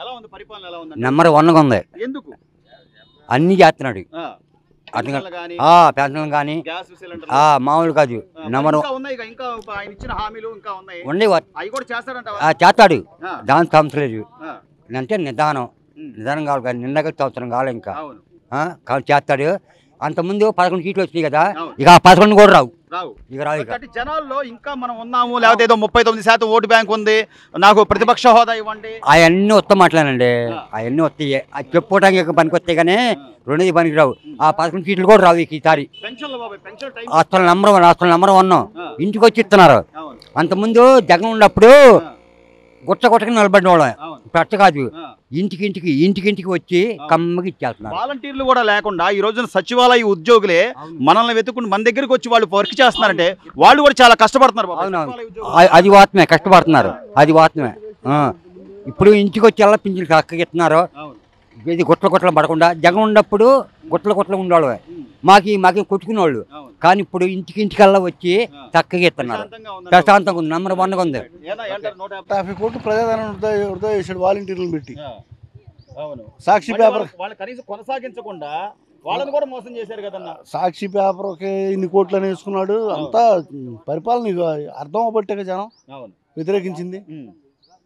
ఎలా ఉంది పరిపాలన ఎలా ఉంది? నెంబర్ 1 ఉంది. ఎందుకు? అన్ని చేస్తున్నాడు. పెన్షన్లు కానీ మామూలు కాదు. నెంబర్ చేస్తాడు. దాని సమస్య లేదు. అంటే నిదానం కావాలి కానీ నిన్నగా సంవత్సరం కావాలి. ఇంకా చేస్తాడు. అంతకుముందు 11 సీట్లు వచ్చినాయి కదా, ఇక 11 కూడా రావు. జనాల్లో ఇంకా మనం ఉన్నాము, లేకపోతే ఏదో 39% ఓటు బ్యాంక్ ఉంది, నాకు ప్రతిపక్ష హోదా ఇవ్వండి, అవన్నీ వస్తా మాట్లాడండి. అవన్నీ వస్తాయి. అది చెప్పుకోవడానికి పనికి వస్తాయి కానీ రెండోది పనికి రావు. ఆ 11 సీట్లు కూడా రావు ఈసారి. అసలు నెంబర్ 1 ఇంటికి వచ్చి ఇస్తున్నారు. అంతకుముందు జగన్ ఉన్నప్పుడు గుట్టకి నిలబడిన వాళ్ళం. ఇప్పుడు కాదు, ఇంటికి వచ్చి కమ్మకి ఇచ్చేస్తున్నారు. వాలంటీర్లు కూడా లేకుండా ఈ రోజున సచివాలయ ఉద్యోగులే మనల్ని వెతుకుని మన దగ్గరికి వచ్చి వాళ్ళు వర్క్ చేస్తున్నారంటే వాళ్ళు కూడా చాలా కష్టపడుతున్నారు. అది వాస్తవమే, కష్టపడుతున్నారు. అది వాస్తవమే. ఇప్పుడు ఇంటికి వచ్చి ఎలా పింఛన్లు చక్కగా ఇస్తున్నారు. ఇది గుట్టలు పడకుండా. జగన్ ఉన్నప్పుడు గుట్టలు ఉండేవాళ్ళు, మాకు కొట్టుకునేవాళ్ళు. కానీ ఇప్పుడు ఇంటికల్లా వచ్చి చక్కగా ఇస్తున్నారు. ప్రశాంతంగా ఉంది. నెంబర్ 1 ఉంది. 50 కోట్లు ప్రజాధనం వృధా చేశాడు వాలంటీర్లను పెట్టి. సాక్షి పేపర్ కొనసాగించకుండా వాళ్ళని కూడా మోసం చేశారు కదన్నా. సాక్షి పేపర్ ఇన్ని కోట్లు అని వేసుకున్నాడు. అంతా పరిపాలన అర్థం అవ్వబట్టే జనం వ్యతిరేకించింది.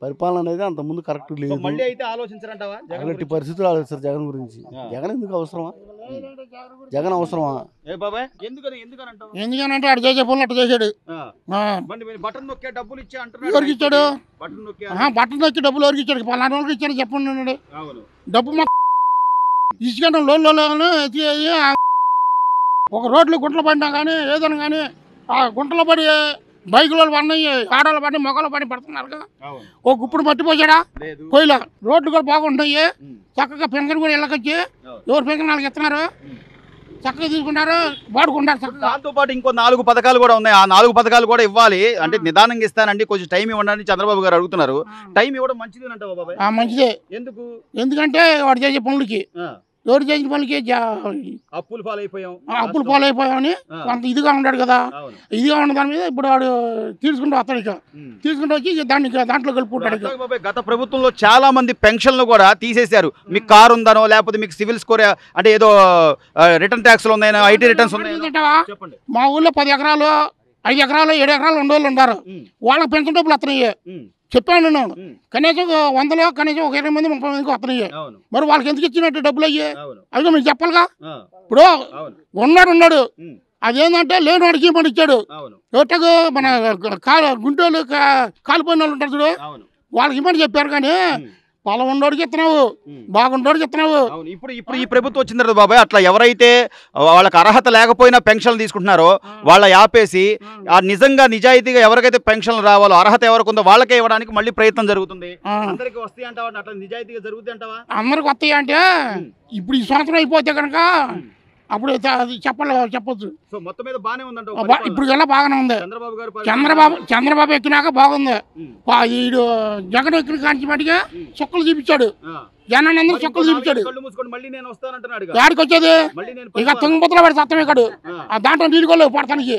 పరిపాలన అనేది అంత ముందు కరెక్ట్ లేదు. మళ్ళీ అయితే ఆలోచించారంటావా? అలాంటి పరిస్థితులు ఆలోచిస్తారు జగన్ గురించి. జగన్ ఎందుకు అవసరమా? జగన్ అవసరమా? ఎందుకనంటే అటు చేసే పనులు అటు చేసాడు. బటన్ నొక్కే డబ్బులు ఇచ్చి ఎవరికి ఇచ్చాడు? బటన్ నొక్కి డబ్బులు ఎవరికి ఇచ్చాడు? 14 రోజులకి ఇచ్చాడు చెప్పండి. డబ్బు ఇసుకంటే లోన్లో ఒక రోడ్లు గుంటలు పడినా కానీ ఏదైనా కానీ ఆ గుంటలో పడి బైకులో పడినాయి, ఆడోళ్ళు పడి మొగలు పడి పడుతున్నారు కదా. ఓ గుప్పుడు మట్టిపోసాడా? పోయిలా రోడ్లు కూడా బాగుంటాయి. చక్కగా పెన్షన్ కూడా ఇళ్ళకొచ్చి ఎవరు పెన్షన్ వాళ్ళకి ఇస్తున్నారు, చక్కగా తీసుకుంటారు, వాడుకుంటారు. దాంతో పాటు ఇంకో 4 పథకాలు కూడా ఉన్నాయి. ఆ 4 పథకాలు కూడా ఇవ్వాలి అంటే నిదానంగా ఇస్తానండి, కొంచెం టైం ఇవ్వండి చంద్రబాబు గారు అడుగుతున్నారు. టైం ఇవ్వడం మంచిది అంటావా బాబాయ్? మంచిదే. ఎందుకు? ఎందుకంటే వాడు చేసే పనులకి, ఎవరు చేసిన పనులకి అప్పులు పాలైపోయామని కొంత ఇదిగా ఉన్నాడు కదా. ఇదిగా ఉన్న దాని మీద ఇప్పుడు వాడు తీసుకుంటూ వస్తాడు. ఇక తీసుకుంటూ వచ్చి దాంట్లో కలుపుకుంటాడు. గత ప్రభుత్వంలో చాలా మంది పెన్షన్లు కూడా తీసేశారు. మీకు కారు ఉందనో లేకపోతే మీకు సివిల్ స్కోర్ అంటే ఏదో రిటర్న్ ట్యాక్స్ ఉన్నాయో, ఐటీ రిటర్న్స్ ఉన్నాయో. మా ఊళ్ళో 10 ఎకరాలు 5 ఎకరాలు 7 ఎకరాలు ఉండేవాళ్ళు ఉన్నారు. వాళ్ళకి పెన్షన్ డబ్బులు వస్తున్నాయి. చెప్పాను నేను. కనీసం 100లో కనీసం ఒక 20 మంది 30 మందికి వస్తున్నాయి. మరి వాళ్ళకి ఎందుకు ఇచ్చినట్టు డబ్బులు అయ్యి అదిగో మీరు చెప్పాలిగా. ఇప్పుడు ఉన్నాడు అదేంటంటే లేని వాడికి ఇవ్వమని ఇచ్చాడు. ఎవటకు మన గుంటూరు కాలిపోయిన వాళ్ళు ఉంటారు చూడు, వాళ్ళకి ఇవ్వమని చెప్పారు. కానీ పొలం ఉన్నోడికి ఇస్తున్నావు, బాగుండోడికి ఇస్తున్నావు. ఇప్పుడు ఈ ప్రభుత్వం వచ్చిన తర్వాత బాబాయ్ అట్లా ఎవరైతే వాళ్ళకి అర్హత లేకపోయినా పెన్షన్లు తీసుకుంటున్నారో వాళ్ళ ఆపేసి నిజంగా నిజాయితీగా ఎవరికైతే పెన్షన్లు రావాలో అర్హత ఎవరికి ఉందో వాళ్ళకే ఇవ్వడానికి మళ్ళీ ప్రయత్నం జరుగుతుంది. అందరికి వస్తాయి అంటావా? అట్లా నిజాయితీగా జరుగుతుంది అంటావా? అందరికి వస్తాయి అంటే ఇప్పుడు ఈ సంవత్సరం అయిపోతే కనుక అప్పుడు చెప్పొచ్చు. మొత్తం మీద బాగానే ఉందంట. ఇప్పుడు ఎలా బాగానే ఉంది. చంద్రబాబు ఎక్కినాక బాగుంది. వీడు జగన్ ఎక్కిన కాంచి మటుగా చుక్కలు చూపించాడు. జనాన్ని అందరూ చుక్కలు చూపించాడు. యాడికి వచ్చేది ఇక తుంగపత్రలో పడి సత్తం ఇక్కడ దాంట్లో నీళ్ళు కొల్లేవు పడతానికి.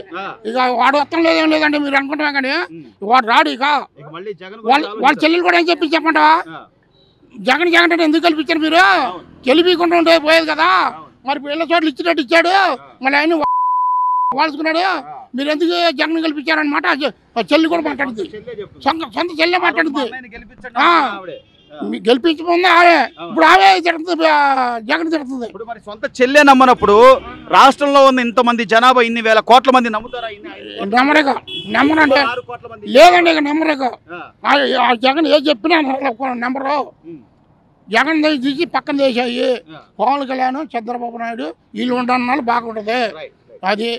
ఇక వాడు వస్తం లేదేం లేదంటే మీరు అనుకుంటామే కానీ వాడు రాడు. ఇక వాళ్ళ చెల్లెలు కూడా ఏం చెప్పమంటావా? జగన్ అంటే ఎందుకు కల్పించారు మీరు? గెలిపించుకుంటూ ఉంటే పోయేది కదా. మరి ఇళ్ళ చోట్ల ఇచ్చినట్టు ఇచ్చాడు, మళ్ళీ ఆయన వాడుకున్నాడు. మీరు ఎందుకు జగన్ గెలిపించారనమాట చెల్లి కూడా మాట్లాడుద్ది. సొంత చెల్లె మాట్లాడుద్ది. గెలిపించకుండా ఆవే ఇప్పుడు ఆవే తిడుతుంది, జగన్ తిడుతుంది. ఇప్పుడు మరి సొంత చెల్లె నమ్మనప్పుడు రాష్ట్రంలో ఉన్న ఇంతమంది జనాభా ఇన్ని వేల కోట్ల మంది నమ్ముతారా? నమ్మరండి లేదండి. ఇక నమ్మరేక జగన్ ఏం చెప్పినా నెంబరు. జగన్ తీసి పక్కన చేసాయి. పవన్ కళ్యాణ్ చంద్రబాబు నాయుడు వీళ్ళు ఉండడం బాగుంటుంది. అది